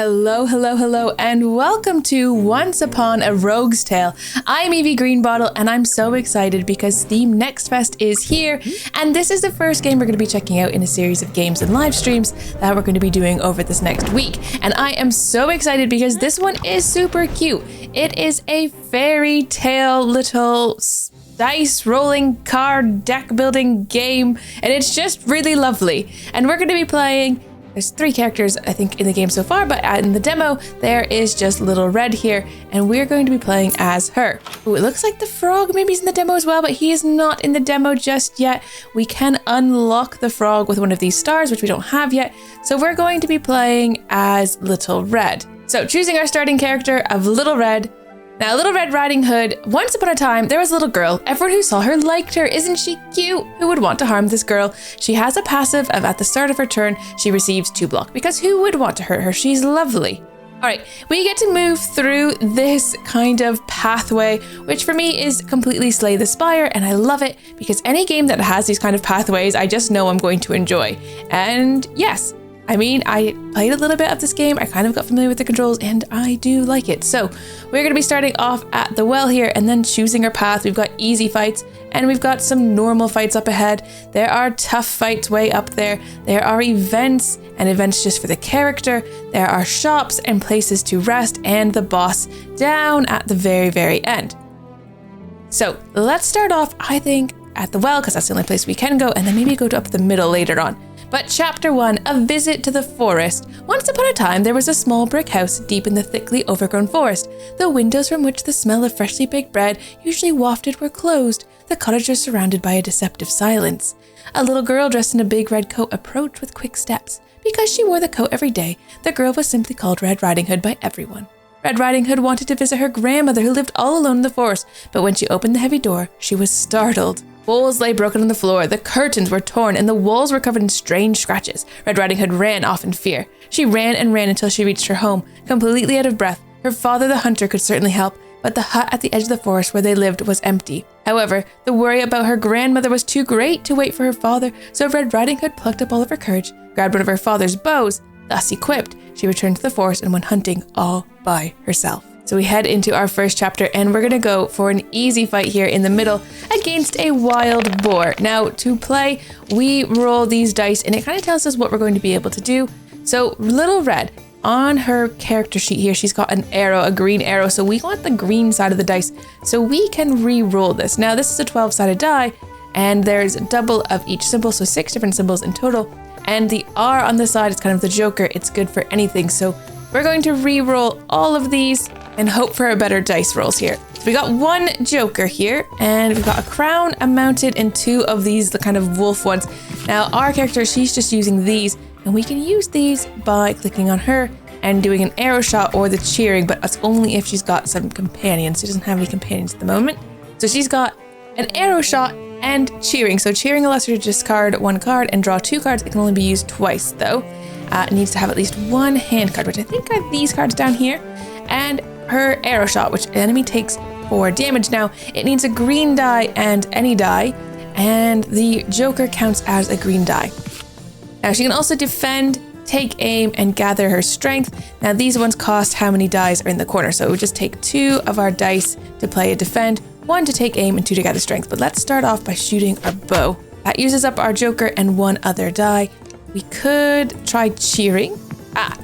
Hello, hello, hello, and welcome to Once Upon a Rogue's Tale. I'm Evie Greenbottle, and I'm so excited because Steam Next Fest is here, and this is the first game we're going to be checking out in a series of games and live streams that we're going to be doing over this next week. And I am so excited because this one is super cute. It is a fairy tale little dice rolling card deck building game, and it's just really lovely. And we're going to be playing. There's 3 characters, I think, in the game so far, but in the demo, there is just Little Red here, and we're going to be playing as her. Ooh, it looks like the frog maybe is in the demo as well, but he is not in the demo just yet. We can unlock the frog with one of these stars, which we don't have yet, so we're going to be playing as Little Red. So, choosing our starting character of Little Red. Now, Little Red Riding Hood, once upon a time, there was a little girl. Everyone who saw her liked her. Isn't she cute? Who would want to harm this girl? She has a passive of at the start of her turn, she receives 2 block, because who would want to hurt her? She's lovely. All right, we get to move through this kind of pathway, which for me is completely Slay the Spire, and I love it because any game that has these kind of pathways, I just know I'm going to enjoy. And yes, I mean, I played a little bit of this game, I kind of got familiar with the controls, and I do like it. So we're going to be starting off at the well here and then choosing our path. We've got easy fights and we've got some normal fights up ahead. There are tough fights way up there. There are events and events just for the character. There are shops and places to rest and the boss down at the very, very end. So let's start off, I think, at the well because that's the only place we can go, and then maybe go to up the middle later on. But Chapter 1, A Visit to the Forest. Once upon a time, there was a small brick house deep in the thickly overgrown forest. The windows from which the smell of freshly baked bread usually wafted were closed. The cottage was surrounded by a deceptive silence. A little girl dressed in a big red coat approached with quick steps. Because she wore the coat every day, the girl was simply called Red Riding Hood by everyone. Red Riding Hood wanted to visit her grandmother who lived all alone in the forest, but when she opened the heavy door, she was startled. Bowls lay broken on the floor, the curtains were torn, and the walls were covered in strange scratches. Red Riding Hood ran off in fear. She ran and ran until she reached her home, completely out of breath. Her father, the hunter, could certainly help, but the hut at the edge of the forest where they lived was empty. However, the worry about her grandmother was too great to wait for her father, so Red Riding Hood plucked up all of her courage, grabbed one of her father's bows. Thus equipped, she returned to the forest and went hunting all by herself. So we head into our first chapter and we're going to go for an easy fight here in the middle against a wild boar. Now to play, we roll these dice and it kind of tells us what we're going to be able to do. So Little Red, on her character sheet here, she's got an arrow, a green arrow. So we want the green side of the dice so we can re-roll this. Now this is a 12-sided die and there's double of each symbol, so 6 different symbols in total. And the R on the side is kind of the joker. It's good for anything. So we're going to re-roll all of these and hope for a better dice rolls here. So we got 1 joker here, and we've got a crown, a mounted, and 2 of these, the kind of wolf ones. Now our character, she's just using these, and we can use these by clicking on her and doing an arrow shot or the cheering, but that's only if she's got some companions. She doesn't have any companions at the moment. So she's got an arrow shot and cheering. So cheering allows her to discard 1 card and draw 2 cards. It can only be used twice though. It needs to have at least 1 hand card, which I think are these cards down here. And her arrow shot, which the enemy takes 4 damage. Now, it needs a green die and any die, and the joker counts as a green die. Now, she can also defend, take aim, and gather her strength. Now, these ones cost how many dies are in the corner, so it would just take 2 of our dice to play a defend, 1 to take aim, and 2 to gather strength. But let's start off by shooting our bow. That uses up our joker and 1 other die. We could try cheering.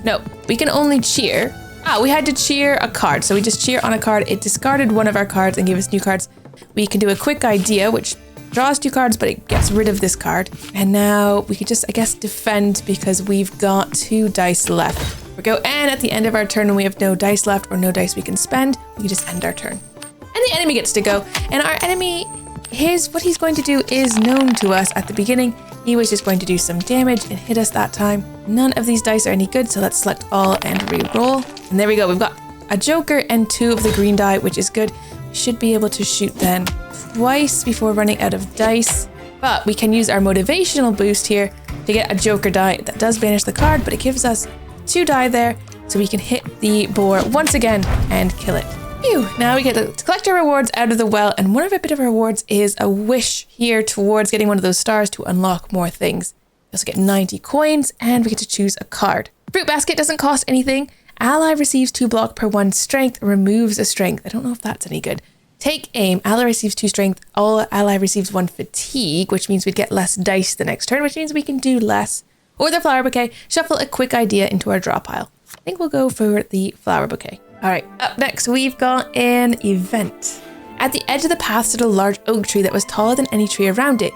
No, we can only cheer. We had to cheer a card. So we just cheer on a card. It discarded 1 of our cards and gave us new cards. We can do a quick idea, which draws 2 cards, but it gets rid of this card. And now we could just, I guess, defend because we've got 2 dice left. We go, and at the end of our turn, when we have no dice left or no dice we can spend, we can just end our turn. And the enemy gets to go. And our enemy, what he's going to do is known to us at the beginning. He was just going to do some damage and hit us that time. None of these dice are any good, so let's select all and re-roll. And there we go, we've got a joker and 2 of the green die, which is good. We should be able to shoot then twice before running out of dice. But we can use our motivational boost here to get a joker die. That does banish the card, but it gives us 2 die there, so we can hit the boar once again and kill it. Phew, now we get to collect our rewards out of the well, and one of our bit of rewards is a wish here towards getting one of those stars to unlock more things. We also get 90 coins, and we get to choose a card. Fruit basket doesn't cost anything, Ally receives 2 block per 1 strength, removes a strength. I don't know if that's any good. Take aim. Ally receives 2 strength. All ally receives 1 fatigue, which means we'd get less dice the next turn, which means we can do less. Or the flower bouquet. Shuffle a quick idea into our draw pile. I think we'll go for the flower bouquet. All right, up next, we've got an event. At the edge of the path stood a large oak tree that was taller than any tree around it.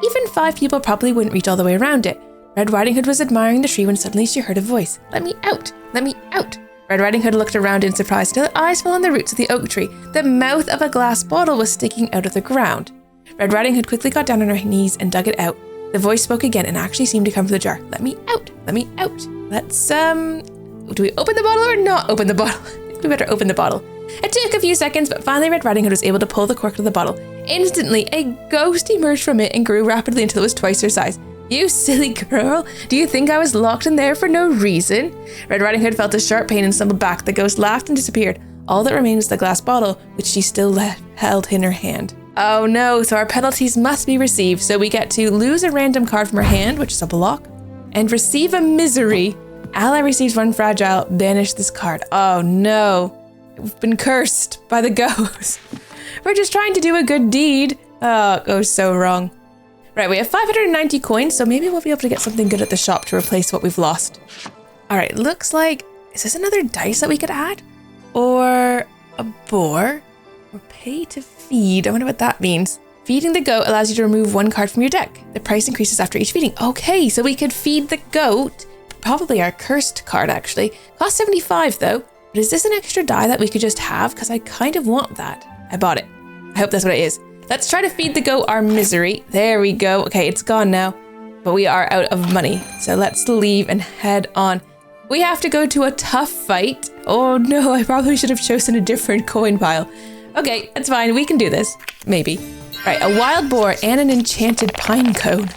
Even 5 people probably wouldn't reach all the way around it. Red Riding Hood was admiring the tree when suddenly she heard a voice. Let me out! Let me out! Red Riding Hood looked around in surprise until her eyes fell on the roots of the oak tree. The mouth of a glass bottle was sticking out of the ground. Red Riding Hood quickly got down on her knees and dug it out. The voice spoke again and actually seemed to come from the jar. Let me out! Let me out! Let's, do we open the bottle or not open the bottle? I think we better open the bottle. It took a few seconds, but finally Red Riding Hood was able to pull the cork of the bottle. Instantly, a ghost emerged from it and grew rapidly until it was twice her size. You silly girl, do you think I was locked in there for no reason? Red Riding Hood felt a sharp pain and stumbled back. The ghost laughed and disappeared. All that remained was the glass bottle, which she still held in her hand. Oh no, so our penalties must be received. So we get to lose a random card from her hand, which is a block, and receive a misery. Ally receives 1 fragile, banish this card. Oh no, we've been cursed by the ghost. We're just trying to do a good deed. Oh, it goes so wrong. Right, we have 590 coins, so maybe we'll be able to get something good at the shop to replace what we've lost. All right, looks like, is this another dice that we could add? Or a boar? Or pay to feed? I wonder what that means. Feeding the goat allows you to remove 1 card from your deck. The price increases after each feeding. Okay, so we could feed the goat. Probably our cursed card, actually. Cost 75 though. But is this an extra die that we could just have? Because I kind of want that. I bought it. I hope that's what it is. Let's try to feed the goat our misery. There we go. Okay, it's gone now, but we are out of money. So let's leave and head on. We have to go to a tough fight. Oh no, I probably should have chosen a different coin pile. Okay, that's fine. We can do this. Maybe. Right, a wild boar and an enchanted pine cone.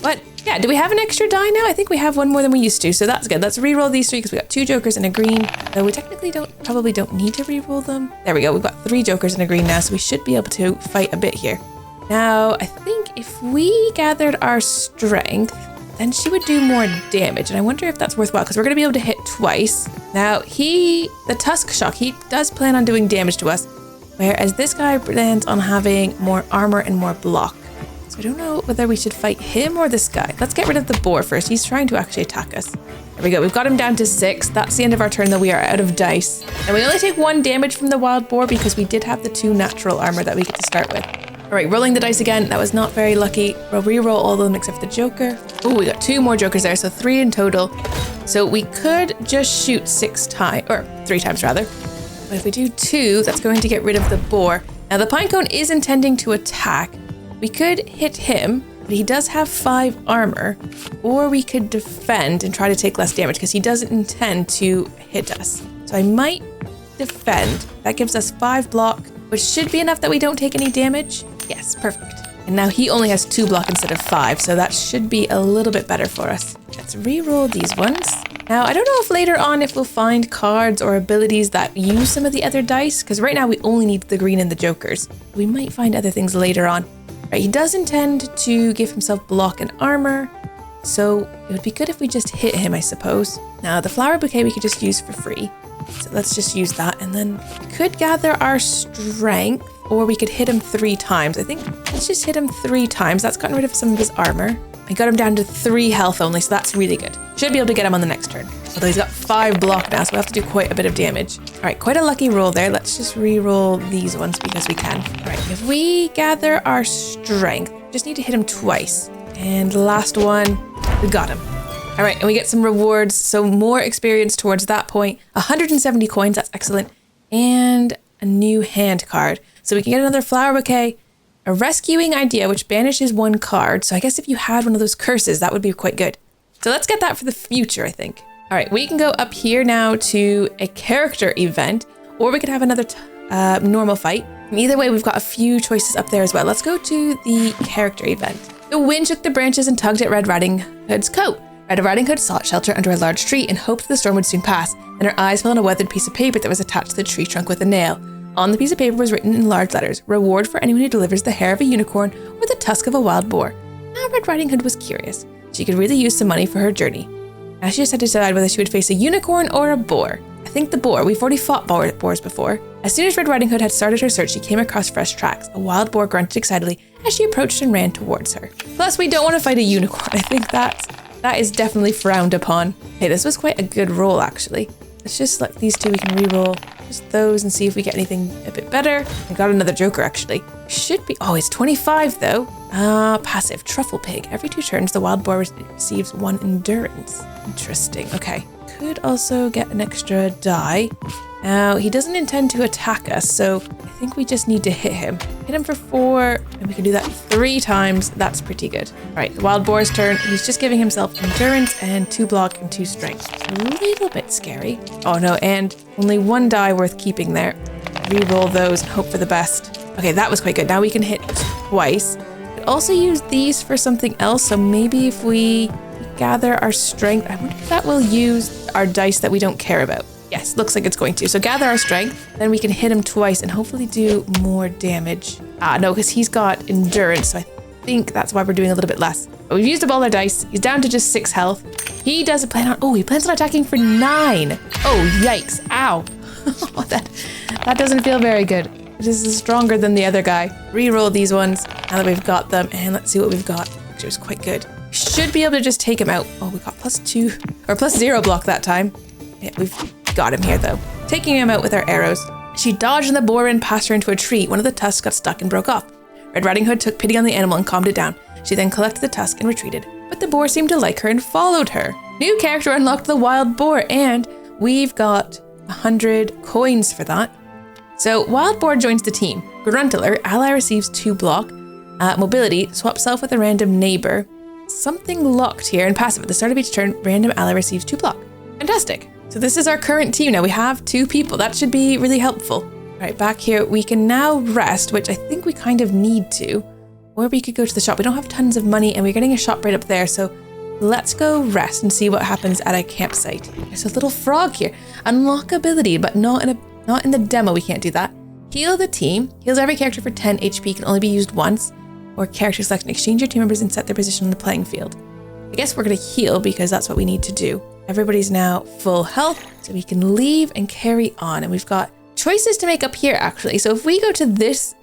But yeah, do we have an extra die now? I think we have 1 more than we used to, so that's good. Let's re-roll these 3 because we got 2 jokers and a green. Though we technically probably don't need to re-roll them. There we go. We've got 3 jokers and a green now, so we should be able to fight a bit here. Now, I think if we gathered our strength, then she would do more damage. And I wonder if that's worthwhile because we're going to be able to hit twice. Now, the Tusk Shock, he does plan on doing damage to us, whereas this guy plans on having more armor and more block. I don't know whether we should fight him or this guy. Let's get rid of the boar first. He's trying to actually attack us. There we go. We've got him down to 6. That's the end of our turn, though. We are out of dice. And we only take 1 damage from the wild boar because we did have the 2 natural armor that we get to start with. All right, rolling the dice again. That was not very lucky. We'll re-roll all of them except for the joker. Oh, we got 2 more jokers there, so 3 in total. So we could just shoot 6 times, or 3 times rather. But if we do 2, that's going to get rid of the boar. Now the pinecone is intending to attack. We could hit him, but he does have 5 armor, or we could defend and try to take less damage because he doesn't intend to hit us. So I might defend. That gives us 5 block, which should be enough that we don't take any damage. Yes, perfect. And now he only has 2 block instead of 5, so that should be a little bit better for us. Let's re-roll these ones. Now, I don't know if later on if we'll find cards or abilities that use some of the other dice, because right now we only need the green and the jokers. We might find other things later on. Right, he does intend to give himself block and armor, so it would be good if we just hit him, I suppose. Now, the flower bouquet we could just use for free, so let's just use that, and then we could gather our strength, or we could hit him 3 times. I think let's just hit him 3 times. That's gotten rid of some of his armor. I got him down to 3 health only, so that's really good. Should be able to get him on the next turn. Although he's got 5 block now, so we'll have to do quite a bit of damage. All right, quite a lucky roll there. Let's just re-roll these ones because we can. All right, if we gather our strength, just need to hit him twice. And the last one, we got him. All right, and we get some rewards, so more experience towards that point. 170 coins, that's excellent. And a new hand card. So we can get another flower bouquet, a rescuing idea, which banishes 1 card. So I guess if you had one of those curses, that would be quite good. So let's get that for the future, I think. All right, we can go up here now to a character event, or we could have another normal fight. And either way, we've got a few choices up there as well. Let's go to the character event. The wind shook the branches and tugged at Red Riding Hood's coat. Red Riding Hood sought shelter under a large tree and hoped the storm would soon pass. Then her eyes fell on a weathered piece of paper that was attached to the tree trunk with a nail. On the piece of paper was written in large letters, "Reward for anyone who delivers the hair of a unicorn or the tusk of a wild boar." Now Red Riding Hood was curious. She could really use some money for her journey. Now she just had to decide whether she would face a unicorn or a boar. I think the boar. We've already fought boars before. As soon as Red Riding Hood had started her search, she came across fresh tracks. A wild boar grunted excitedly as she approached and ran towards her. Plus, we don't want to fight a unicorn. I think that is definitely frowned upon. Hey, this was quite a good roll, actually. Let's just select these two. We can re-roll just those and see if we get anything a bit better. I got another joker, actually. Should be... Oh, it's 25, though. Passive. Truffle Pig. Every 2 turns, the wild boar receives 1 endurance. Interesting. Okay. Could also get an extra die. Now, he doesn't intend to attack us, so I think we just need to hit him. Hit him for 4, and we can do that 3 times. That's pretty good. All right, the wild boar's turn. He's just giving himself endurance and 2 block and 2 strength. A little bit scary. Oh no, and only 1 die worth keeping there. Re-roll those and hope for the best. Okay, that was quite good. Now we can hit twice. Could also use these for something else, so maybe if we gather our strength, I wonder if that will use our dice that we don't care about. Yes, looks like it's going to. So gather our strength, then we can hit him twice and hopefully do more damage. No, because he's got endurance, so I think that's why we're doing a little bit less. But we've used up all our dice. He's down to just 6 health. He doesn't plan on... Oh, he plans on attacking for 9. Oh, yikes. Ow. that doesn't feel very good. This is stronger than the other guy. Reroll these ones now that we've got them, and let's see what we've got. Actually, it was quite good. Should be able to just take him out. Oh, we got +2 or +0 block that time. Yeah, we've got him here though. Taking him out with our arrows. She dodged and the boar ran past her into a tree. One of the tusks got stuck and broke off. Red Riding Hood took pity on the animal and calmed it down. She then collected the tusk and retreated, but the boar seemed to like her and followed her. New character unlocked, the wild boar, and we've got 100 coins for that. So wild boar joins the team. Gruntler, ally receives 2 block. Mobility, swap self with a random neighbor. Something locked here, and passive. At the start of each turn, random ally receives 2 block. Fantastic. So this is our current team now. We have 2 people. That should be really helpful. All right, back here, we can now rest, which I think we kind of need to. Or we could go to the shop. We don't have tons of money, and we're getting a shop right up there. So let's go rest and see what happens at a campsite. There's a little frog here. Unlock ability, but not in the demo. We can't do that. Heal the team. Heals every character for 10 HP. Can only be used once. Or character selection. Exchange your team members and set their position on the playing field. I guess we're going to heal because that's what we need to do. Everybody's now full health, so we can leave and carry on. And we've got choices to make up here, actually. So if we go to this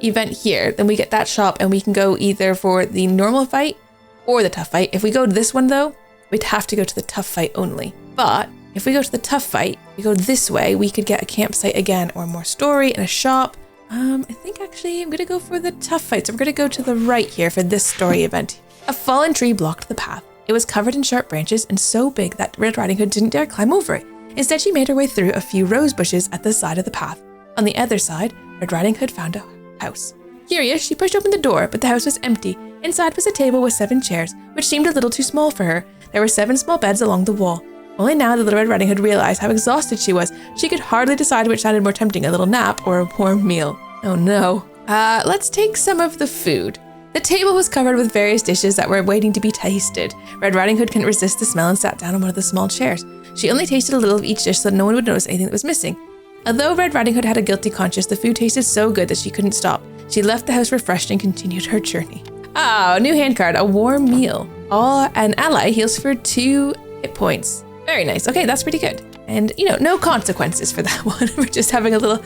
event here, then we get that shop and we can go either for the normal fight or the tough fight. If we go to this one, though, we'd have to go to the tough fight only. But if we go to the tough fight, we go this way, we could get a campsite again or more story and a shop. I think actually I'm going to go for the tough fight. So we're going to go to the right here for this story event. A fallen tree blocked the path. It was covered in sharp branches and so big that Red Riding Hood didn't dare climb over it. Instead, she made her way through a few rose bushes at the side of the path. On the other side, Red Riding Hood found a house. Curious, she pushed open the door, but the house was empty. Inside was a table with 7 chairs, which seemed a little too small for her. There were 7 small beds along the wall. Only now did Little Red Riding Hood realize how exhausted she was. She could hardly decide which sounded more tempting, a little nap or a warm meal. Oh no. Let's take some of the food. The table was covered with various dishes that were waiting to be tasted. Red Riding Hood couldn't resist the smell and sat down on one of the small chairs. She only tasted a little of each dish so that no one would notice anything that was missing. Although Red Riding Hood had a guilty conscience, the food tasted so good that she couldn't stop. She left the house refreshed and continued her journey. Oh, new hand card, a warm meal. An ally heals for 2 hit points. Very nice. Okay, that's pretty good. And, no consequences for that one. We're just having a little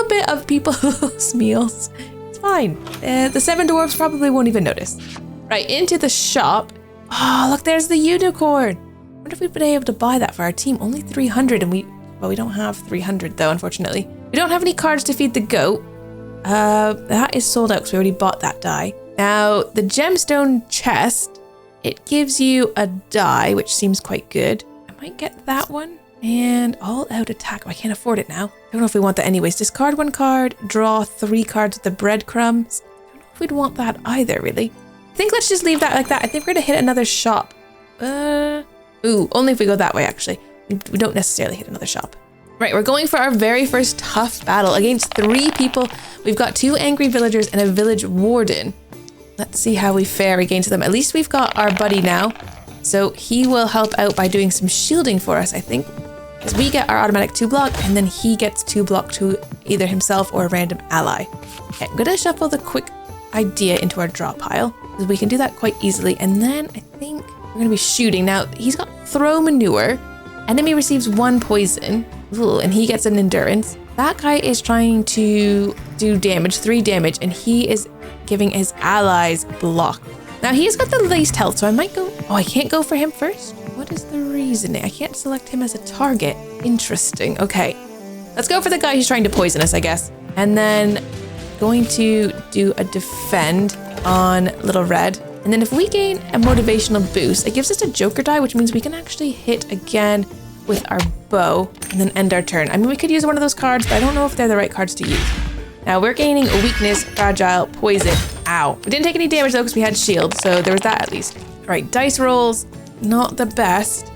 bit of people's meals. It's fine. The 7 dwarves probably won't even notice. Right, into the shop. Oh, look, there's the unicorn. I wonder if we've been able to buy that for our team. Only 300, and we don't have 300 though, unfortunately. We don't have any cards to feed the goat. That is sold out because we already bought that die. Now, the gemstone chest, it gives you a die, which seems quite good. I might get that one. And all out attack. Oh, I can't afford it now. I don't know if we want that anyways. Discard 1 card, draw 3 cards with the breadcrumbs. I don't know if we'd want that either, really. I think let's just leave that like that. I think we're gonna hit another shop. Ooh, only if we go that way, actually. We don't necessarily hit another shop. Right, we're going for our very first tough battle against 3 people. We've got 2 angry villagers and a village warden. Let's see how we fare against them. At least we've got our buddy now. So he will help out by doing some shielding for us, I think. Because we get our automatic 2 block, and then he gets 2 block to either himself or a random ally. Okay, I'm gonna shuffle the quick idea into our draw pile, because we can do that quite easily. And then I think we're gonna be shooting. Now, he's got throw manure. Enemy receives 1 poison. Ooh, and he gets an endurance. That guy is trying to do damage, 3 damage, and he is giving his allies block. Now he's got the least health, so I might go... Oh, I can't go for him first? What is the reasoning? I can't select him as a target. Interesting. Okay. Let's go for the guy who's trying to poison us, I guess. And then going to do a defend on Little Red. And then if we gain a motivational boost, it gives us a Joker die, which means we can actually hit again with our bow and then end our turn. I mean, we could use one of those cards, but I don't know if they're the right cards to use. Now we're gaining a weakness, fragile, poison. Ow. We didn't take any damage though because we had shield, so there was that at least. All right, dice rolls, not the best.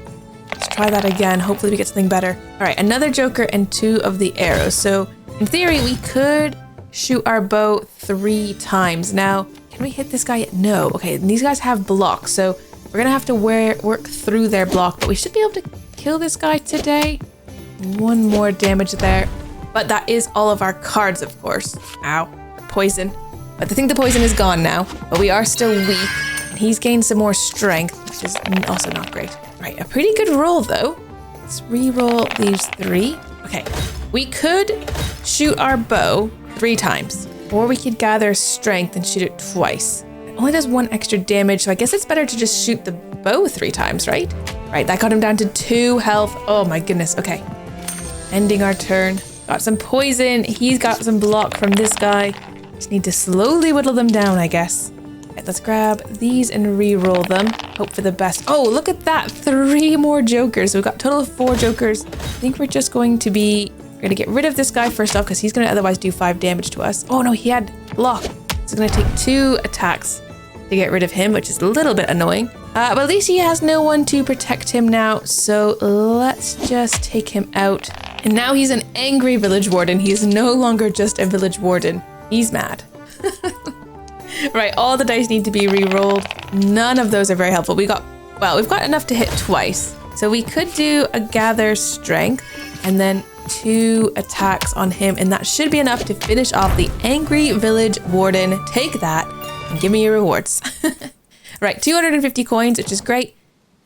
Let's try that again. Hopefully we get something better. All right, another Joker and 2 of the arrows. So in theory, we could shoot our bow 3 times. Now, can we hit this guy? No. Okay, and these guys have blocks, so we're gonna have to work through their block, but we should be able to kill this guy today. 1 more damage there. But that is all of our cards, of course. Ow. Poison. But I think the poison is gone now, but we are still weak. And he's gained some more strength, which is also not great. Right, a pretty good roll though. Let's re-roll these 3. Okay, we could shoot our bow 3 times, or we could gather strength and shoot it twice. It only does 1 extra damage, so I guess it's better to just shoot the bow 3 times, right? Right, that got him down to 2 health. Oh my goodness, okay. Ending our turn. Got some poison. He's got some block from this guy. Just need to slowly whittle them down, I guess. Right, let's grab these and re-roll them. Hope for the best. Oh, look at that. 3 more Jokers. So we've got a total of 4 Jokers. I think we're just going to get rid of this guy first off because he's going to otherwise do 5 damage to us. Oh no, he had block. So it's going to take 2 attacks to get rid of him, which is a little bit annoying. But at least he has no one to protect him now. So let's just take him out. And now he's an angry village warden. He is no longer just a village warden. He's mad. Right, all the dice need to be re-rolled. None of those are very helpful. We've got enough to hit twice. So we could do a gather strength and then 2 attacks on him. And that should be enough to finish off the angry village warden. Take that and give me your rewards. Right, 250 coins, which is great.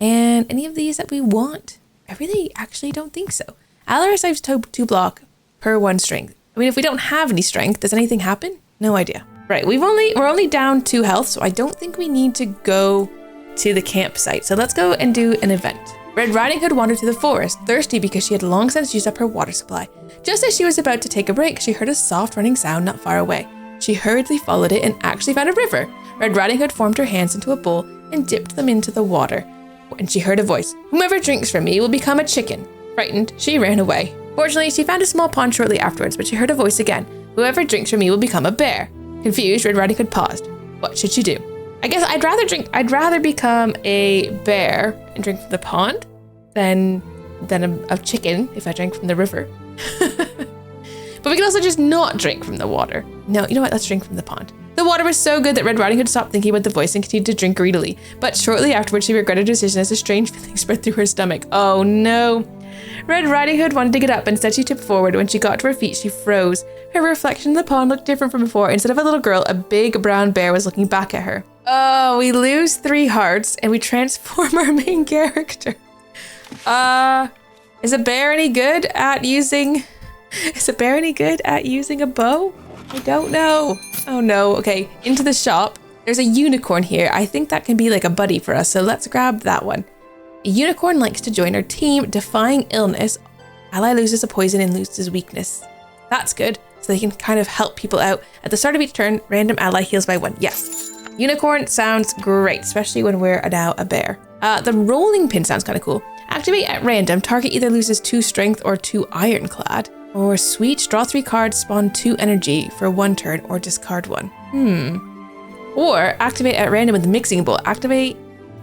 And any of these that we want? I really actually don't think so. Ally receives 2 block per 1 strength. I mean, if we don't have any strength, does anything happen? No idea. Right, we're only down 2 health, so I don't think we need to go to the campsite. So let's go and do an event. Red Riding Hood wandered through the forest, thirsty because she had long since used up her water supply. Just as she was about to take a break, she heard a soft running sound not far away. She hurriedly followed it and actually found a river. Red Riding Hood formed her hands into a bowl and dipped them into the water. And she heard a voice. Whomever drinks from me will become a chicken. Frightened, she ran away. Fortunately, she found a small pond shortly afterwards, but she heard a voice again. Whoever drinks from me will become a bear. Confused, Red Riding Hood paused. What should she do? I guess I'd rather become a bear and drink from the pond than a chicken if I drank from the river. But we can also just not drink from the water. No, you know what? Let's drink from the pond. The water was so good that Red Riding Hood stopped thinking about the voice and continued to drink greedily. But shortly afterwards, she regretted her decision as a strange feeling spread through her stomach. Oh no. Red Riding Hood wanted to get up, and instead she tipped forward. When she got to her feet, she froze. Her reflection in the pond looked different from before. Instead of a little girl, a big brown bear was looking back at her. Oh, we lose 3 hearts, and we transform our main character. Is a bear any good at using a bow? I don't know. Oh no. Okay, into the shop. There's a unicorn here. I think that can be like a buddy for us, so let's grab that one. A unicorn likes to join our team, defying illness. Ally loses a poison and loses weakness. That's good, so they can kind of help people out. At the start of each turn, random ally heals by 1. Yes. Unicorn sounds great, especially when we're now a bear. The rolling pin sounds kind of cool. Activate at random. Target either loses 2 strength or 2 ironclad. Or sweet, draw 3 cards, spawn 2 energy for 1 turn, or discard 1. Or activate at random with the mixing bowl. Activate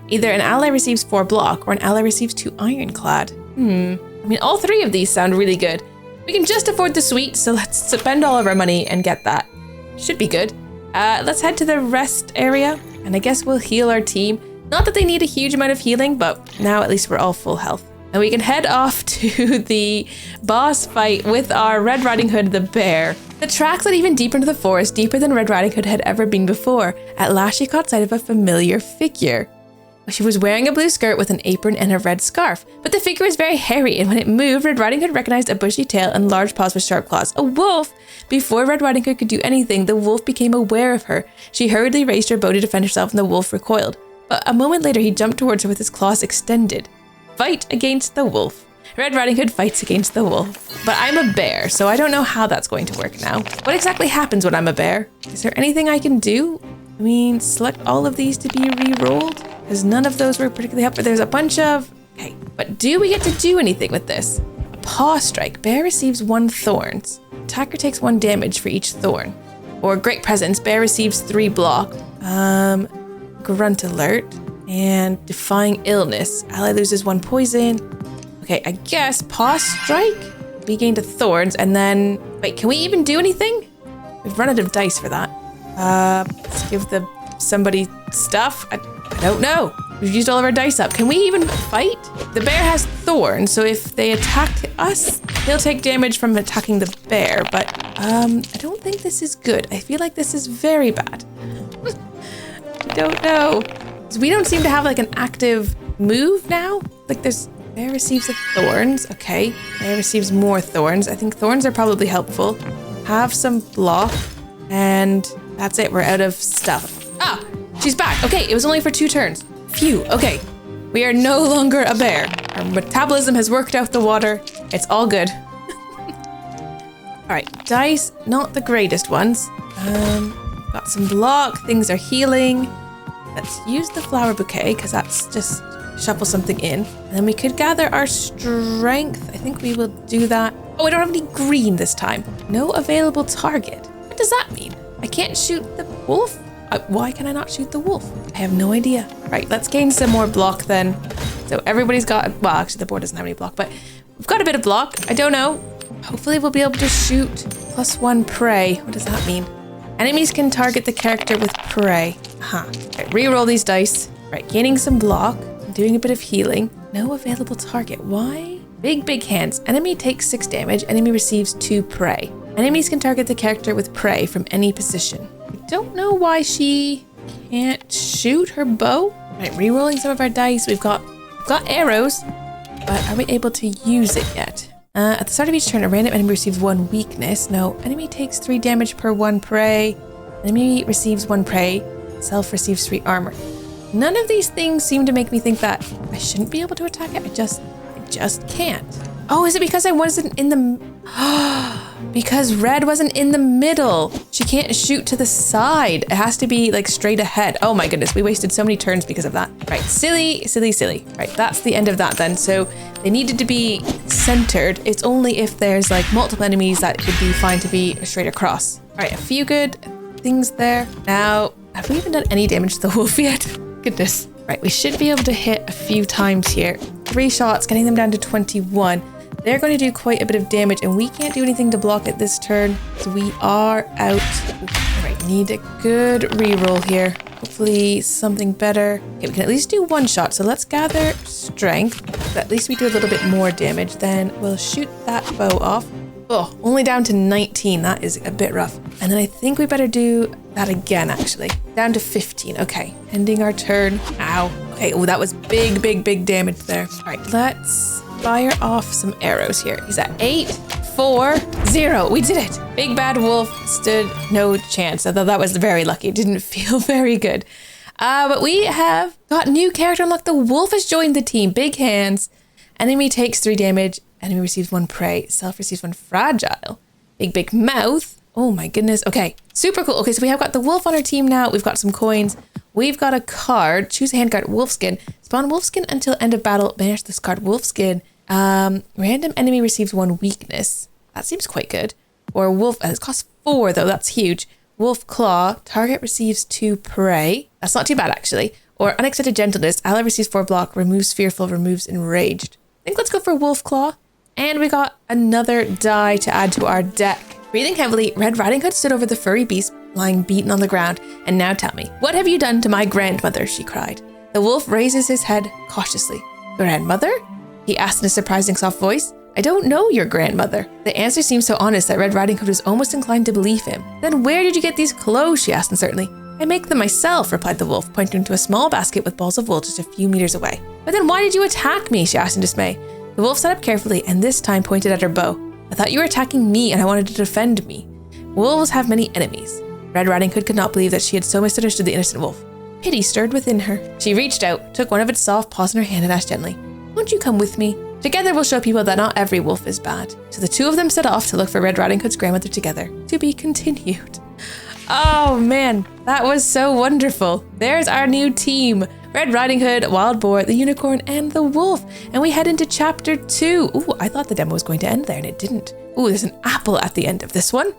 either an ally receives 4 block or an ally receives 2 ironclad. I mean, all 3 of these sound really good. We can just afford the sweet, so let's spend all of our money and get that. Should be good. Let's head to the rest area, and I guess we'll heal our team. Not that they need a huge amount of healing, but now at least we're all full health. And we can head off to the boss fight with our Red Riding Hood the bear. The tracks led even deeper into the forest, deeper than Red Riding Hood had ever been before. At last she caught sight of a familiar figure. She was wearing a blue skirt with an apron and a red scarf, but the figure was very hairy, and when it moved, Red Riding Hood recognized a bushy tail and large paws with sharp claws. A wolf! Before Red Riding Hood could do anything, the wolf became aware of her. She hurriedly raised her bow to defend herself, and the wolf recoiled. But a moment later, he jumped towards her with his claws extended. Fight against the wolf. Red Riding Hood fights against the wolf. But I'm a bear, so I don't know how that's going to work now. What exactly happens when I'm a bear? Is there anything I can do? I mean, select all of these to be re-rolled? Because none of those were particularly helpful. There's a bunch of... Okay, but do we get to do anything with this? A paw strike. Bear receives 1 thorns. Attacker takes 1 damage for each thorn. Or Great Presence. Bear receives 3 block. Grunt Alert. And Defying Illness. Ally loses 1 poison. Okay, I guess paw strike. We gained a thorns, and then... Wait, can we even do anything? We've run out of dice for that. Let's give somebody stuff. I don't know. We've used all of our dice up. Can we even fight? The bear has thorns, so if they attack us, he'll take damage from attacking the bear, but I don't think this is good. I feel like this is very bad. I don't know. So we don't seem to have like an active move now. Like bear receives the thorns. Okay, bear receives more thorns. I think thorns are probably helpful. Have some block, and that's it. We're out of stuff. Ah, she's back. Okay, it was only for 2 turns. Phew, okay. We are no longer a bear. Our metabolism has worked out the water. It's all good. All right, dice, not the greatest ones. Got some block, things are healing. Let's use the flower bouquet, because that's just shuffle something in. And then we could gather our strength. I think we will do that. Oh, I don't have any green this time. No available target. What does that mean? I can't shoot the wolf? Why can I not shoot the wolf? I have no idea. Right, let's gain some more block then. So everybody's got, well, actually the board doesn't have any block, but we've got a bit of block. I don't know. Hopefully we'll be able to shoot +1 prey. What does that mean? Enemies can target the character with prey. Right, re-roll these dice. Right, gaining some block, doing a bit of healing. No available target. Why? Big hands. Enemy takes 6 damage. Enemy receives 2 prey. Enemies can target the character with prey from any position. I don't know why she can't shoot her bow. Right, re-rolling some of our dice. We've got arrows, but are we able to use it yet? At the start of each turn, a random enemy receives 1 weakness. No, enemy takes 3 damage per 1 prey. Enemy receives 1 prey. Self receives 3 armor. None of these things seem to make me think that I shouldn't be able to attack it. I just can't. Oh, is it because I wasn't in the... Because red wasn't in the middle. She can't shoot to the side. It has to be like straight ahead. Oh my goodness, we wasted so many turns because of that. Right, silly. Right, that's the end of that then. So they needed to be centered. It's only if there's like multiple enemies that it would be fine to be straight across. All right, a few good things there. Now, have we even done any damage to the wolf yet? Goodness. Right, we should be able to hit a few times here. 3 shots, getting them down to 21. They're going to do quite a bit of damage, and we can't do anything to block it this turn, so we are out. All right, need a good reroll here. Hopefully something better. Okay, we can at least do 1 shot, so let's gather strength. So at least we do a little bit more damage. Then we'll shoot that bow off. Oh, only down to 19. That is a bit rough. And then I think we better do that again, actually. Down to 15. Okay, ending our turn. Ow. Okay, oh, that was big damage there. All right, let's fire off some arrows here. He's at 8, 4, 0. We did it. Big bad wolf stood no chance. Although that was very lucky. It didn't feel very good. But we have got new character unlocked. The wolf has joined the team. Big hands. Enemy takes 3 damage. Enemy receives 1 prey. Self receives 1 fragile. Big mouth. Oh my goodness. Okay, super cool. Okay, so we have got the wolf on our team now. We've got some coins. We've got a card. Choose a hand card. Wolfskin. Spawn Wolfskin until end of battle. Banish this card. Wolfskin. Random enemy receives 1 weakness. That seems quite good. Or wolf. It costs 4 though. That's huge. Wolf Claw. Target receives 2 prey. That's not too bad actually. Or Unexpected Gentleness. Ally receives 4 block. Removes Fearful. Removes Enraged. I think let's go for Wolf Claw. And we got another die to add to our deck. Breathing heavily, Red Riding Hood stood over the furry beast lying beaten on the ground. And now tell me, what have you done to my grandmother? She cried. The wolf raises his head cautiously. Grandmother? He asked in a surprising soft voice. I don't know your grandmother. The answer seemed so honest that Red Riding Hood was almost inclined to believe him. Then where did you get these clothes? She asked uncertainly. I make them myself, replied the wolf, pointing to a small basket with balls of wool just a few meters away. But then why did you attack me? She asked in dismay. The wolf sat up carefully and this time pointed at her bow. I thought you were attacking me and I wanted to defend me. Wolves have many enemies. Red Riding Hood could not believe that she had so misunderstood the innocent wolf. Pity stirred within her. She reached out, took one of its soft paws in her hand and asked gently, won't you come with me? Together we'll show people that not every wolf is bad. So the two of them set off to look for Red Riding Hood's grandmother together. To be continued. Oh man, that was so wonderful. There's our new team. Red Riding Hood, Wild Boar, the Unicorn, and the Wolf. And we head into chapter 2. Ooh, I thought the demo was going to end there and it didn't. Ooh, there's an apple at the end of this one.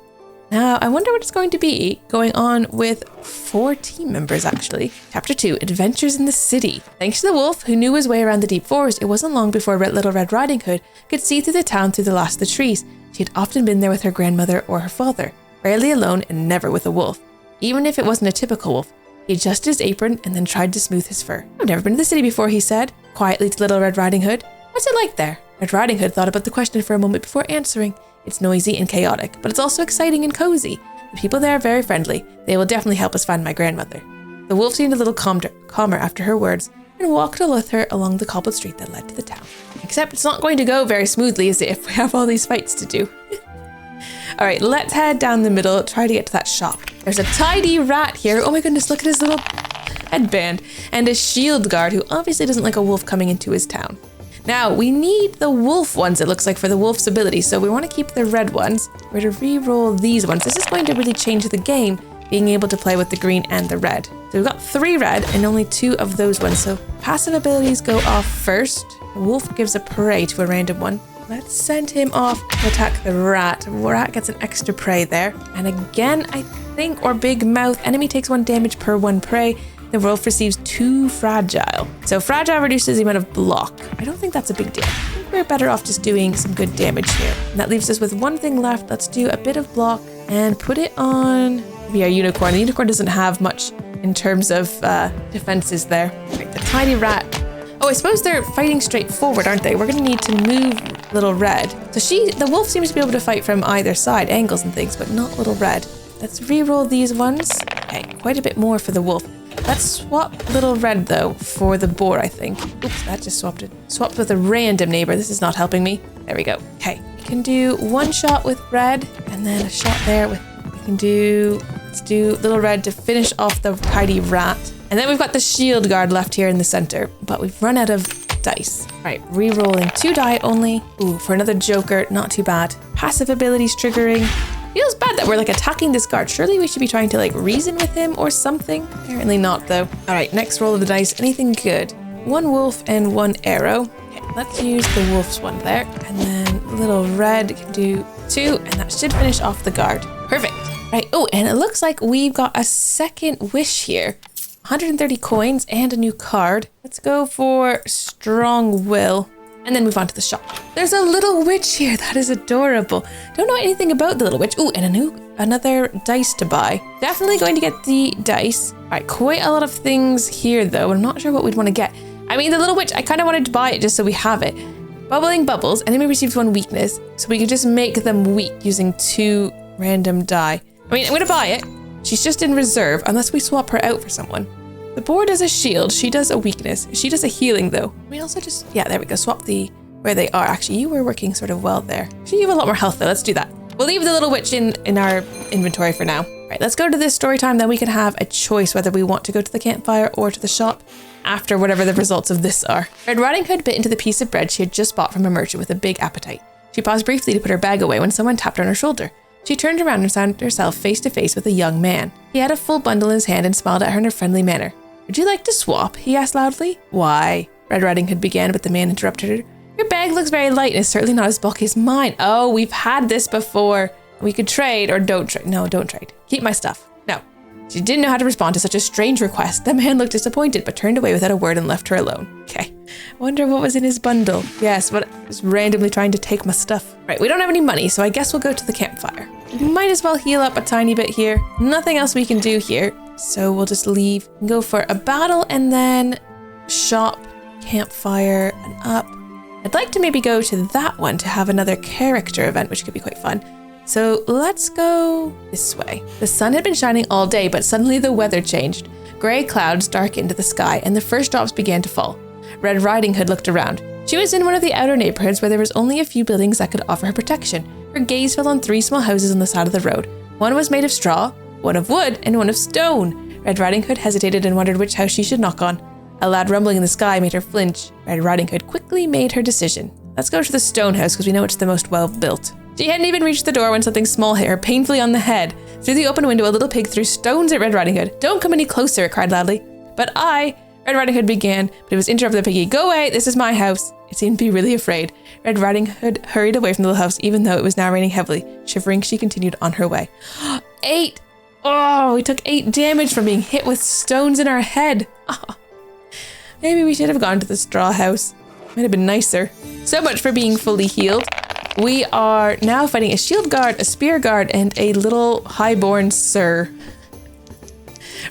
Now, I wonder what it's going to be going on with 4 team members, actually. Chapter 2, Adventures in the City. Thanks to the wolf, who knew his way around the deep forest, it wasn't long before little Red Riding Hood could see through the town through the last of the trees. She had often been there with her grandmother or her father, rarely alone and never with a wolf. Even if it wasn't a typical wolf, he adjusted his apron and then tried to smooth his fur. I've never been to the city before, he said, quietly to little Red Riding Hood. What's it like there? Red Riding Hood thought about the question for a moment before answering. It's noisy and chaotic, but it's also exciting and cozy. The people there are very friendly. They will definitely help us find my grandmother. The wolf seemed a little calmer after her words and walked with her along the cobbled street that led to the town. Except it's not going to go very smoothly, is it, if we have all these fights to do? All right, let's head down the middle, try to get to that shop. There's a tidy rat here. Oh my goodness, look at his little headband. And a shield guard who obviously doesn't like a wolf coming into his town. Now, we need the wolf ones, it looks like, for the wolf's ability, so we want to keep the red ones. We're to re-roll these ones. This is going to really change the game, being able to play with the green and the red. So we've got 3 red and only 2 of those ones, so passive abilities go off first. The wolf gives a prey to a random one. Let's send him off to attack the rat. The rat gets an extra prey there. And again, I think, or big mouth, enemy takes 1 damage per 1 prey. The wolf receives 2 fragile. So fragile reduces the amount of block. I don't think that's a big deal. I think we're better off just doing some good damage here. And that leaves us with 1 thing left. Let's do a bit of block and put it on maybe our unicorn. The unicorn doesn't have much in terms of defenses there. Right, the tiny rat. Oh, I suppose they're fighting straight forward, aren't they? We're going to need to move little red. So the wolf seems to be able to fight from either side, angles and things, but not little red. Let's re-roll these ones. Okay, quite a bit more for the wolf. Let's swap little red though for the boar, I think. Oops, that just swapped it. Swapped with a random neighbor. This is not helping me. There we go. Okay, we can do 1 shot with red and then a shot there with, let's do little red to finish off the tidy rat. And then we've got the shield guard left here in the center, but we've run out of dice. All right, re-rolling 2 die only. Ooh, for another joker, not too bad. Passive abilities triggering. Feels bad that we're like attacking this guard. Surely we should be trying to like reason with him or something. Apparently not though. All right, next roll of the dice. Anything good? 1 wolf and 1 arrow. Okay, let's use the wolf's one there. And then little red can do 2 and that should finish off the guard. Perfect. Right, oh, and it looks like we've got a second wish here. 130 coins and a new card. Let's go for strong will. And then move on to the shop. There's a little witch here. That is adorable. Don't know anything about the little witch. Ooh, and another dice to buy. Definitely going to get the dice. All right, quite a lot of things here though. I'm not sure what we'd want to get. I mean, the little witch, I kind of wanted to buy it just so we have it. Bubbling bubbles. Enemy receives 1 weakness. So we could just make them weak using 2 random die. I mean, I'm going to buy it. She's just in reserve unless we swap her out for someone. The boar does a shield, she does a weakness. She does a healing though. We also just, yeah, there we go, swap where they are. Actually, you were working sort of well there. She have a lot more health though, let's do that. We'll leave the little witch in our inventory for now. All right, let's go to this story time, then we can have a choice whether we want to go to the campfire or to the shop after whatever the results of this are. Red Riding Hood bit into the piece of bread she had just bought from a merchant with a big appetite. She paused briefly to put her bag away when someone tapped on her shoulder. She turned around and found herself face to face with a young man. He had a full bundle in his hand and smiled at her in a friendly manner. Would you like to swap? He asked loudly. Why? Red Riding Hood began, but the man interrupted her. Your bag looks very light and is certainly not as bulky as mine. Oh, we've had this before. We could trade or don't trade. No, don't trade. Keep my stuff. No. She didn't know how to respond to such a strange request. The man looked disappointed, but turned away without a word and left her alone. Okay. I wonder what was in his bundle. Yes, but just randomly trying to take my stuff. Right, we don't have any money, so I guess we'll go to the campfire. We might as well heal up a tiny bit here. Nothing else we can do here. So we'll just leave and go for a battle and then shop, campfire, and up. I'd like to maybe go to that one to have another character event, which could be quite fun. So let's go this way. The sun had been shining all day, but suddenly the weather changed. Grey clouds darkened the sky and the first drops began to fall. Red Riding Hood looked around. She was in one of the outer neighborhoods where there was only a few buildings that could offer her protection. Her gaze fell on 3 small houses on the side of the road. One was made of straw, one of wood, and one of stone. Red Riding Hood hesitated and wondered which house she should knock on. A loud rumbling in the sky made her flinch. Red Riding Hood quickly made her decision. Let's go to the stone house because we know it's the most well built. She hadn't even reached the door when something small hit her painfully on the head. Through the open window, a little pig threw stones at Red Riding Hood. "Don't come any closer," it cried loudly. "But Red Riding Hood began, but it was interrupted by the piggy. "Go away, this is my house." It seemed to be really afraid. Red Riding Hood hurried away from the little house, even though it was now raining heavily. Shivering, she continued on her way. 8! Oh, we took 8 damage from being hit with stones in our head. Oh. Maybe we should have gone to the straw house. Might have been nicer. So much for being fully healed. We are now fighting a shield guard, a spear guard, and a little highborn sir.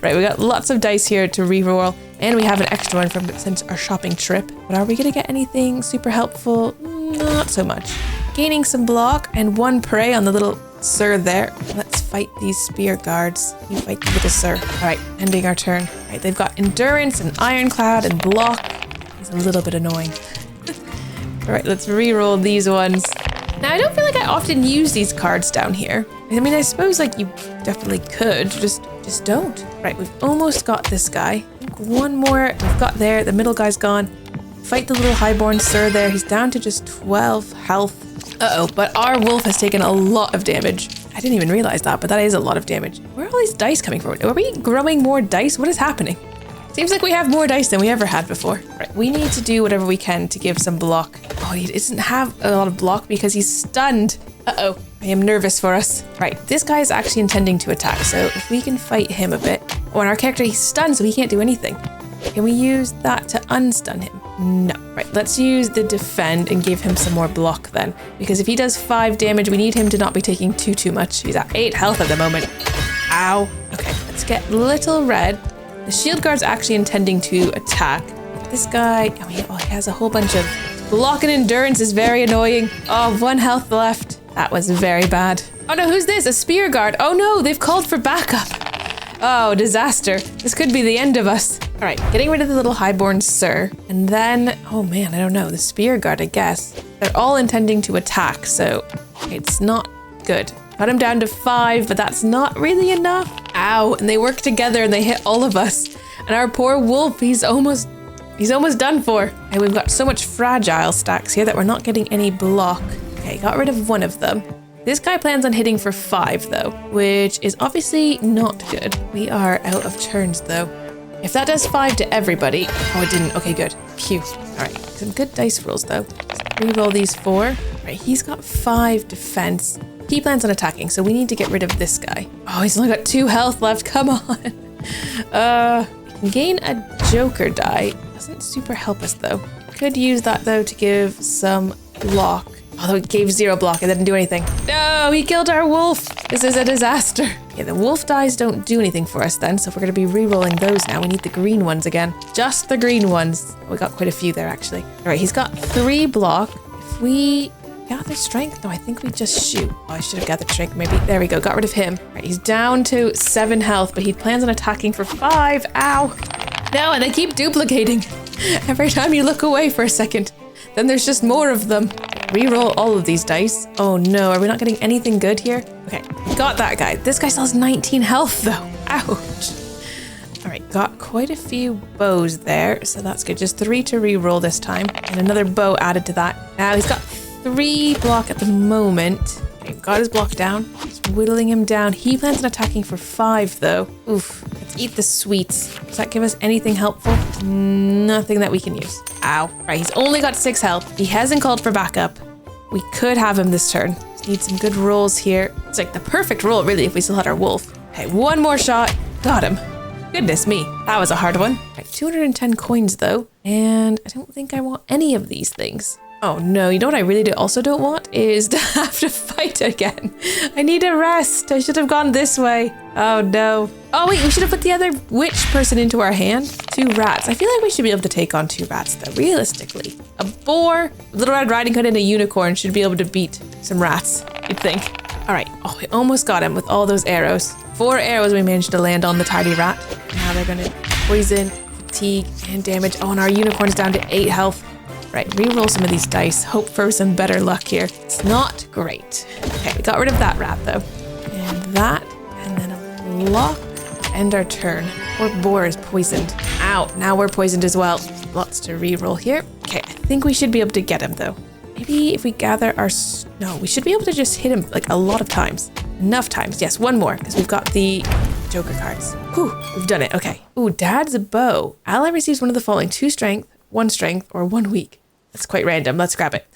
Right, we got lots of dice here to reroll, and we have an extra one from since our shopping trip. But are we gonna get anything super helpful? Not so much. Gaining some block and 1 prey on the little sir there. Let's fight these spear guards. You fight with the sir. All right, ending our turn. All right, they've got endurance and ironclad and block. It's a little bit annoying. All right, let's reroll these ones. Now, I don't feel like I often use these cards down here. I mean, I suppose like you definitely could, just don't. Right, we've almost got this guy. One more we've got there, the middle guy's gone. Fight the little highborn sir there. He's down to just 12 health. Uh-oh, but our wolf has taken a lot of damage. I didn't even realize that, but that is a lot of damage. Where are all these dice coming from? Are we growing more dice? What is happening? Seems like we have more dice than we ever had before. Right, we need to do whatever we can to give some block. Oh, he doesn't have a lot of block because he's stunned. Uh-oh, I am nervous for us. Right, this guy is actually intending to attack, so if we can fight him a bit. Oh, and our character, he's stunned, so he can't do anything. Can we use that to unstun him? No. Right, let's use the defend and give him some more block then. Because if he does 5 damage, we need him to not be taking too much. He's at 8 health at the moment. Ow. Okay, let's get little red. The shield guard's actually intending to attack. This guy, oh, he has a whole bunch of block and endurance is very annoying. Oh, 1 health left. That was very bad. Oh no, who's this? A spear guard. Oh no, they've called for backup. Oh, disaster. This could be the end of us. All right, getting rid of the little highborn sir. And then, oh man, I don't know, the spear guard, I guess. They're all intending to attack, so it's not good. Got him down to 5, but that's not really enough. Ow, and they work together and they hit all of us. And our poor wolf, he's almost done for. And we've got so much fragile stacks here that we're not getting any block. Okay, got rid of one of them. This guy plans on hitting for 5 though, which is obviously not good. We are out of turns though. If that does 5 to everybody, oh it didn't, okay good, phew. All right, some good dice rolls though. Let's reroll these 4. All right, he's got 5 defense. He plans on attacking, so we need to get rid of this guy. Oh, he's only got 2 health left, come on. We can gain a joker die. Doesn't super help us though. Could use that though to give some block. Although it gave 0 block, it didn't do anything. No, he killed our wolf. This is a disaster. Yeah, the wolf dies don't do anything for us then, so if we're gonna be re-rolling those now, we need the green ones again. Just the green ones. We got quite a few there actually. All right, he's got 3 block. If we gather strength, no, I think we just shoot. Oh, I should have gathered strength maybe. There we go, got rid of him. All right, he's down to 7 health, but he plans on attacking for 5. Ow. No, and they keep duplicating. Every time you look away for a second, then there's just more of them. Reroll all of these dice. Oh no, are we not getting anything good here? Okay, got that guy. This guy still has 19 health though. Ouch. All right, got quite a few bows there, so that's good. Just 3 to reroll this time, and another bow added to that. Now he's got 3 block at the moment. Okay, got his block down. Just whittling him down. He plans on attacking for 5 though. Oof. Let's eat the sweets. Does that give us anything helpful? Nothing that we can use. Ow. Right, he's only got 6 health. He hasn't called for backup. We could have him this turn. Just need some good rolls here. It's like the perfect roll, really, if we still had our wolf. Okay, 1 more shot. Got him. Goodness me. That was a hard one. Right, 210 coins, though. And I don't think I want any of these things. Oh, no. You know what I really also don't want is to have to fight again. I need a rest. I should have gone this way. Oh, no. Oh, wait. We should have put the other witch person into our hand. 2 rats. I feel like we should be able to take on 2 rats, though, realistically. A boar, Little Red Riding Hood, and a unicorn should be able to beat some rats, you'd think. All right. Oh, we almost got him with all those arrows. 4 arrows we managed to land on the tardy rat. Now they're going to poison, fatigue, and damage. Oh, and our unicorn's down to 8 health. Right, re-roll some of these dice. Hope for some better luck here. It's not great. Okay, we got rid of that rat though. And that, and then a block. End our turn. Poor boar is poisoned. Ow, now we're poisoned as well. Lots to re-roll here. Okay, I think we should be able to get him though. Maybe if we gather our... No, we should be able to just hit him like a lot of times. Enough times. Yes, one more, because we've got the Joker cards. Whew, we've done it. Okay. Ooh, Dad's bow. Ally receives one of the following: 2 strength, 1 strength, or 1 weak. That's quite random. Let's grab it.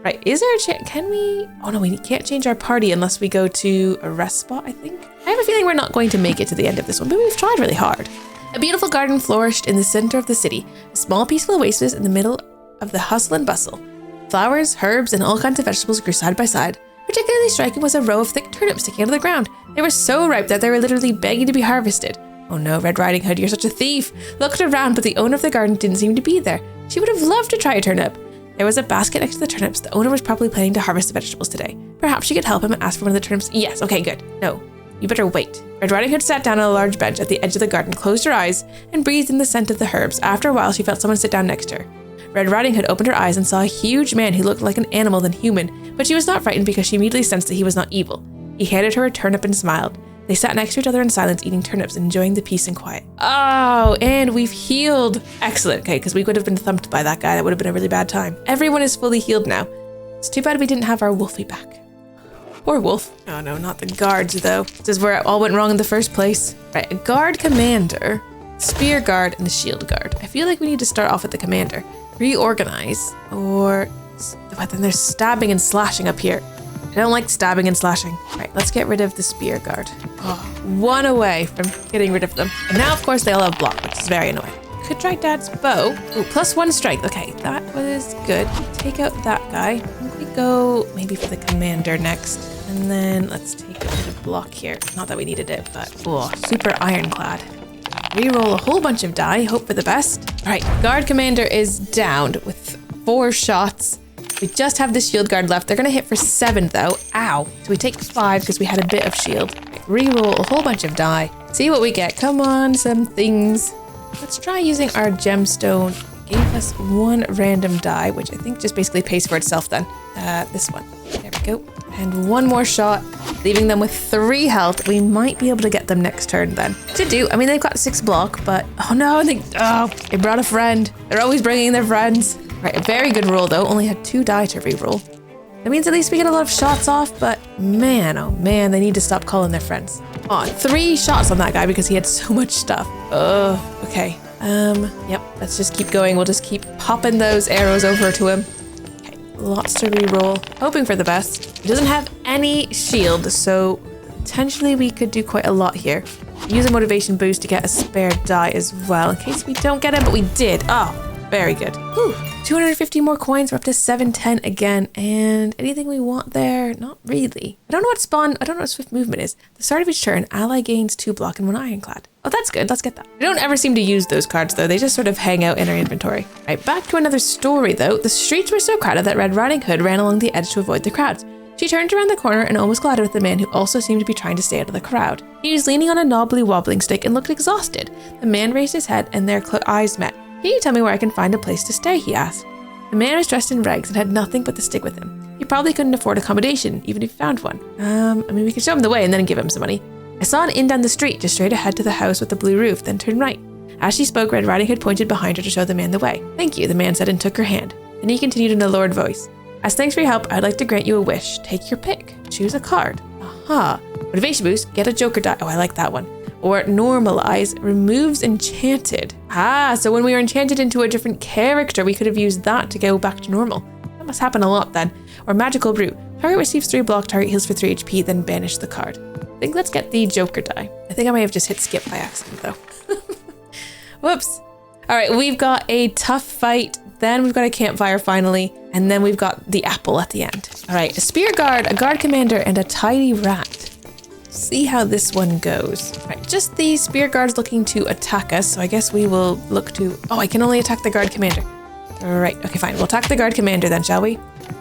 Right, is there a chance? Can we? Oh no, we can't change our party unless we go to a rest spot, I think. I have a feeling we're not going to make it to the end of this one, but we've tried really hard. A beautiful garden flourished in the center of the city. A small peaceful oasis in the middle of the hustle and bustle. Flowers, herbs, and all kinds of vegetables grew side by side. Particularly striking was a row of thick turnips sticking out of the ground. They were so ripe that they were literally begging to be harvested. Oh no, Red Riding Hood, you're such a thief. Looked around, but the owner of the garden didn't seem to be there. She would have loved to try a turnip. There was a basket next to the turnips. The owner was probably planning to harvest the vegetables today. Perhaps she could help him and ask for one of the turnips. Yes, okay, good. No, you better wait. Red Riding Hood sat down on a large bench at the edge of the garden, closed her eyes, and breathed in the scent of the herbs. After a while, she felt someone sit down next to her. Red Riding Hood opened her eyes and saw a huge man who looked like an animal than human, but she was not frightened because she immediately sensed that he was not evil. He handed her a turnip and smiled. They sat next to each other in silence, eating turnips, enjoying the peace and quiet. Oh, and we've healed. Excellent. Okay, because we could have been thumped by that guy. That would have been a really bad time. Everyone is fully healed now. It's too bad we didn't have our Wolfie back. Poor Wolf. Oh no, not the guards though. This is where it all went wrong in the first place. Right, a guard commander, spear guard, and a shield guard. I feel like we need to start off with the commander. Reorganize, but then there's stabbing and slashing up here. I don't like stabbing and slashing. Right, let's get rid of the spear guard. Oh, 1 away from getting rid of them. And now, of course, they all have block, which is very annoying. Could try Dad's bow. Ooh, +1 strength. Okay, that was good. Take out that guy. I think we go maybe for the commander next. And then let's take a bit of block here. Not that we needed it, but super ironclad. Reroll a whole bunch of die, hope for the best. All right, guard commander is downed with 4 shots. We just have the shield guard left. They're gonna hit for 7 though. Ow. So we take 5 because we had a bit of shield. Reroll a whole bunch of die. See what we get. Come on, some things. Let's try using our gemstone. It gave us 1 random die, which I think just basically pays for itself then. This one. There we go. And 1 more shot, leaving them with 3 health. We might be able to get them next turn then. To do. I mean, they've got 6 block, but oh no, they brought a friend. They're always bringing their friends. Right, a very good roll though. Only had 2 die to reroll. That means at least we get a lot of shots off, but man, oh man, they need to stop calling their friends. Oh, 3 shots on that guy because he had so much stuff. Oh, okay. Yep, let's just keep going. We'll just keep popping those arrows over to him. Okay, lots to reroll. Hoping for the best. He doesn't have any shield, so potentially we could do quite a lot here. Use a motivation boost to get a spare die as well, in case we don't get it, but we did. Oh, very good. Whew. 250 more coins. We're up to 710 again. And anything we want there? Not really. I don't know what spawn. I don't know what swift movement is. The start of each turn, ally gains 2 block and 1 ironclad. Oh, that's good. Let's get that. We don't ever seem to use those cards though. They just sort of hang out in our inventory. Right, back to another story though. The streets were so crowded that Red Riding Hood ran along the edge to avoid the crowds. She turned around the corner and almost collided with the man who also seemed to be trying to stay out of the crowd. He was leaning on a knobbly wobbling stick and looked exhausted. The man raised his head and their eyes met. Can you tell me where I can find a place to stay? He asked. The man was dressed in rags and had nothing but the stick with him. He probably couldn't afford accommodation, even if he found one. I mean, we could show him the way and then give him some money. I saw an inn down the street, just straight ahead to the house with the blue roof, then turned right. As she spoke, Red Riding Hood pointed behind her to show the man the way. Thank you, the man said and took her hand. Then he continued in a lowered voice. As thanks for your help, I'd like to grant you a wish. Take your pick. Choose a card. Aha. Motivation boost, get a joker die. Oh, I like that one. Or normalize, removes enchanted. Ah, so when we were enchanted into a different character, we could have used that to go back to normal. That must happen a lot then. Or magical brew. Target receives 3 block, target heals for 3 HP, then banish the card. I think let's get the joker die. I think I may have just hit skip by accident though. Whoops. All right, we've got a tough fight. Then we've got a campfire finally. And then we've got the apple at the end. All right, a spear guard, a guard commander, and a tidy rat. See how this one goes. Right, just the spear guards looking to attack us, so I guess we will look to... Oh, I can only attack the guard commander. All right, okay, fine. We'll attack the guard commander then, shall we?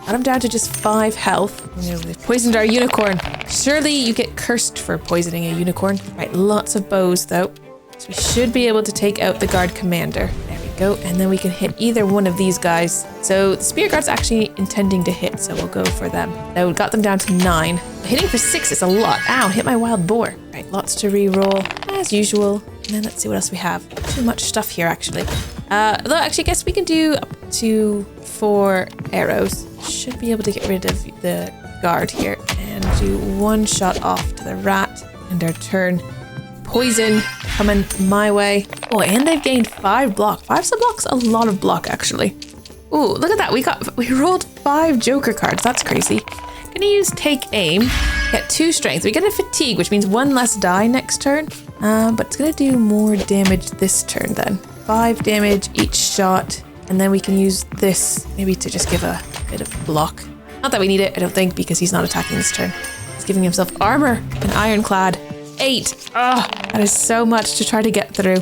Got him down to just 5 health. You know, we've poisoned our unicorn. Surely you get cursed for poisoning a unicorn. Right, lots of bows though. So we should be able to take out the guard commander. There we go. And then we can hit either one of these guys. So the spear guard's actually intending to hit, so we'll go for them. Now we got them down to 9. Hitting for 6 is a lot. Ow, hit my wild boar. Right, lots to re-roll as usual. And then let's see what else we have. Too much stuff here actually. Although actually I guess we can do up to 4 arrows. Should be able to get rid of the guard here and do 1 shot off to the rat. And our turn. Poison coming my way. Oh, and they've gained 5 block. 5 sub-block's a lot of block actually. Ooh, look at that. We rolled 5 joker cards. That's crazy. Gonna use take aim. Get 2 strength. We get a fatigue, which means 1 less die next turn. But it's gonna do more damage this turn then. 5 damage each shot. And then we can use this maybe to just give a bit of block. Not that we need it, I don't think, because he's not attacking this turn. He's giving himself armor and ironclad. 8. Oh, that is so much to try to get through.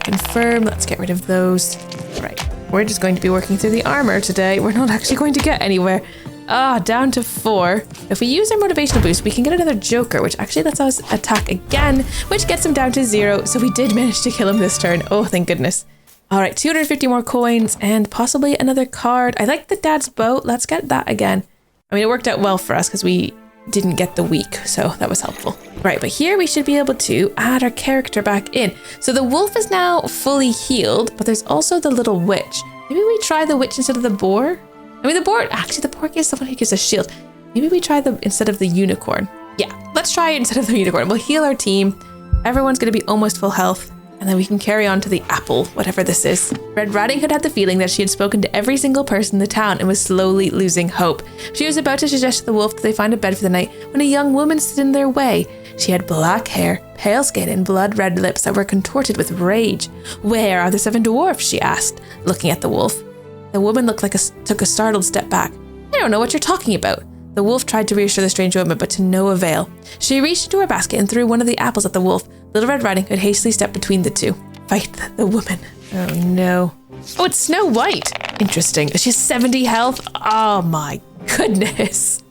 Confirm. Let's get rid of those. Right. We're just going to be working through the armor today. We're not actually going to get anywhere. Down to 4. If we use our motivational boost, we can get another joker, which actually lets us attack again, which gets him down to 0. So we did manage to kill him this turn. Oh, thank goodness. All right, 250 more coins and possibly another card. I like the dad's bow. Let's get that again. I mean, it worked out well for us because we didn't get the weak, so that was helpful. Right, but here we should be able to add our character back in. So the wolf is now fully healed, but there's also the little witch. Maybe we try the witch instead of the boar? I mean, the boar is the one who gives us shield. Maybe we try the instead of the unicorn. Yeah, let's try it instead of the unicorn. We'll heal our team. Everyone's going to be almost full health. And then we can carry on to the apple, whatever this is. Red Riding Hood had the feeling that she had spoken to every single person in the town and was slowly losing hope. She was about to suggest to the wolf that they find a bed for the night when a young woman stood in their way. She had black hair, pale skin, and blood-red lips that were contorted with rage. "Where are the 7 dwarfs?" she asked, looking at the wolf. The woman took a startled step back. "I don't know what you're talking about." The wolf tried to reassure the strange woman, but to no avail. She reached into her basket and threw one of the apples at the wolf. Little Red Riding Hood hastily stepped between the two. Fight the woman. Oh no. Oh, it's Snow White. Interesting. She has 70 health. Oh my goodness.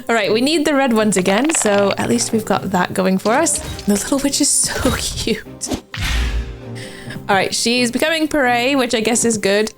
All right, we need the red ones again, so at least we've got that going for us. The little witch is so cute. All right, she's becoming prey, which I guess is good.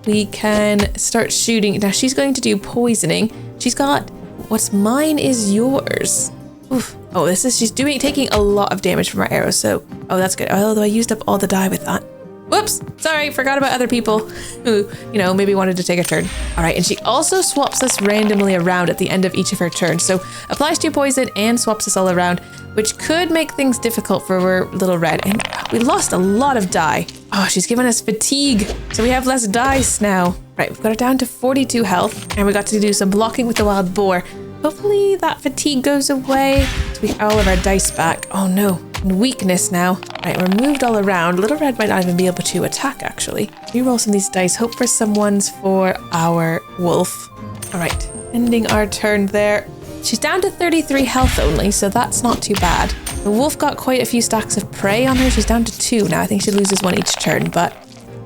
We can start shooting. Now she's going to do poisoning. She's got what's mine is yours. Oof. Oh, she's taking a lot of damage from our arrows, so oh, that's good. Although I used up all the die with that. Whoops, sorry, forgot about other people who, maybe wanted to take a turn. All right, and she also swaps us randomly around at the end of each of her turns. So applies 2 poison and swaps us all around, which could make things difficult for Little Red. And we lost a lot of die. Oh, she's given us fatigue, so we have less dice now. Right, we've got her down to 42 health, and we got to do some blocking with the wild boar. Hopefully that fatigue goes away. So we have all of our dice back. Oh no, and weakness now. Right, we're moved all around. Little Red might not even be able to attack actually. Reroll some of these dice, hope for some ones for our wolf. All right, ending our turn there. She's down to 33 health only, so that's not too bad. The wolf got quite a few stacks of prey on her. She's down to 2 now. I think she loses 1 each turn, but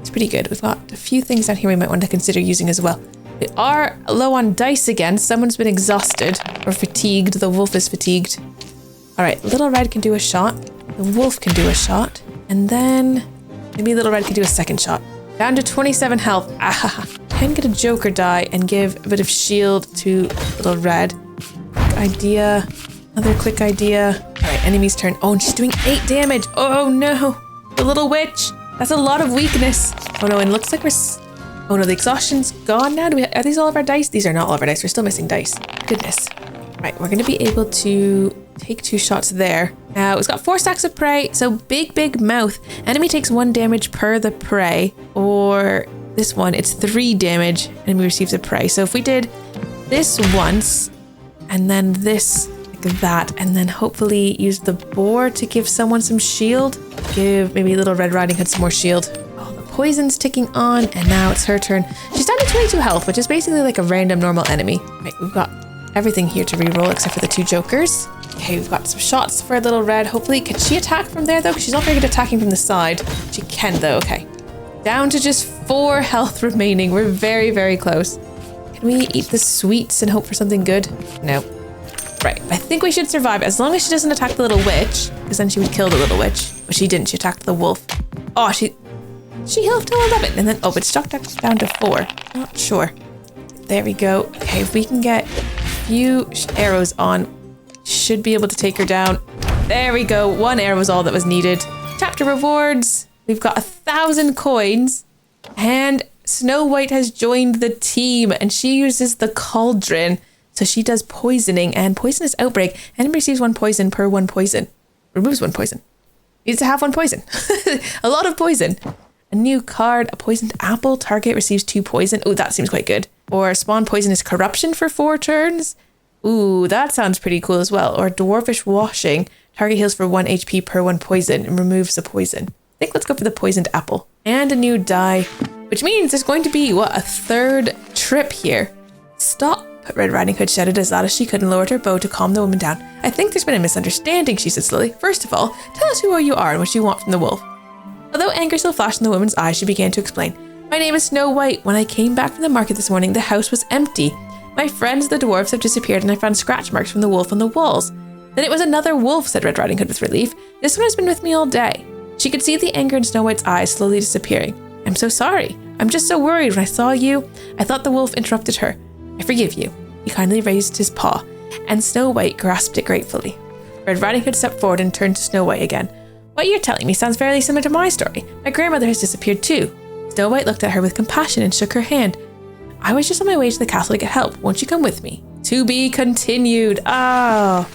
it's pretty good. We've got a few things down here we might want to consider using as well. We are low on dice again. Someone's been exhausted or fatigued. The wolf is fatigued. All right, Little Red can do a shot. The wolf can do a shot. And then maybe Little Red can do a second shot. Down to 27 health. Ah, can get a joker die and give a bit of shield to Little Red. Quick idea. Another quick idea. All right, enemy's turn. Oh, and she's doing 8 damage. Oh no, the little witch. That's a lot of weakness. Oh no, and it looks like oh no, the exhaustion's gone now. Are these all of our dice? These are not all of our dice. We're still missing dice. Goodness. Right, we're going to be able to take 2 shots there. Now, it's got 4 stacks of prey, so big mouth. Enemy takes 1 damage per the prey, or this one, it's 3 damage. Enemy receives a prey. So if we did this once, and then this like that, and then hopefully use the boar to give someone some shield, give maybe Little Red Riding Hood some more shield. Poison's ticking on, and now it's her turn. She's down to 22 health, which is basically like a random normal enemy. Right, we've got everything here to reroll except for the 2 jokers. Okay, we've got some shots for Little Red. Hopefully, can she attack from there though? Because she's not very good attacking from the side. She can though, okay. Down to just 4 health remaining. We're very close. Can we eat the sweets and hope for something good? No. Right, I think we should survive as long as she doesn't attack the little witch, because then she would kill the little witch. But she didn't, she attacked the wolf. Oh, she healed to 11, and then, oh, it's stuck down to 4. Not sure. There we go. Okay, if we can get a few arrows on, should be able to take her down. There we go. 1 arrow was all that was needed. Chapter rewards. We've got 1,000 coins, and Snow White has joined the team, and she uses the cauldron. So she does poisoning and poisonous outbreak. Enemy receives 1 poison per 1 poison. Removes 1 poison. Needs to have 1 poison. A lot of poison. A new card, a poisoned apple. Target receives 2 poison. Oh, that seems quite good. Or spawn poisonous corruption for 4 turns. Ooh, that sounds pretty cool as well. Or dwarfish washing. Target heals for 1 HP per 1 poison and removes the poison. I think let's go for the poisoned apple. And a new die, which means there's going to be, what, a 3rd trip here. Stop. Red Riding Hood shouted as loud as she could and lowered her bow to calm the woman down. I think there's been a misunderstanding, she said slowly. First of all, tell us who you are and what you want from the wolf. Although anger still flashed in the woman's eyes, she began to explain. My name is Snow White. When I came back from the market this morning, the house was empty. My friends, the dwarves, have disappeared and I found scratch marks from the wolf on the walls. Then it was another wolf, said Red Riding Hood with relief. This one has been with me all day. She could see the anger in Snow White's eyes slowly disappearing. I'm so sorry. I'm just so worried. When I saw you, I thought the wolf interrupted her. I forgive you. He kindly raised his paw, and Snow White grasped it gratefully. Red Riding Hood stepped forward and turned to Snow White again. What you're telling me sounds fairly similar to my story. My grandmother has disappeared too. Snow White looked at her with compassion and shook her hand. I was just on my way to the castle to get help. Won't you come with me? To be continued. Oh,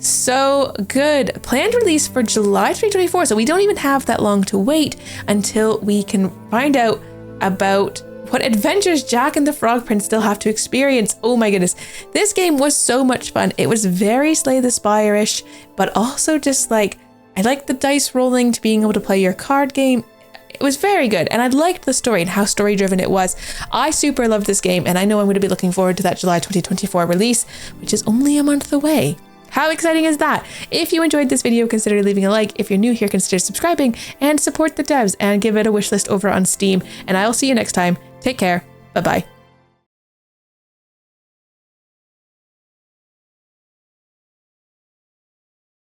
so good. Planned release for July 2024. So we don't even have that long to wait until we can find out about what adventures Jack and the Frog Prince still have to experience. Oh my goodness. This game was so much fun. It was very Slay the Spire-ish, but also just like, I liked the dice rolling to being able to play your card game. It was very good. And I liked the story and how story driven it was. I super loved this game, and I know I'm going to be looking forward to that July 2024 release, which is only a month away. How exciting is that? If you enjoyed this video, consider leaving a like. If you're new here, consider subscribing and support the devs and give it a wish list over on Steam. And I'll see you next time. Take care. Bye-bye.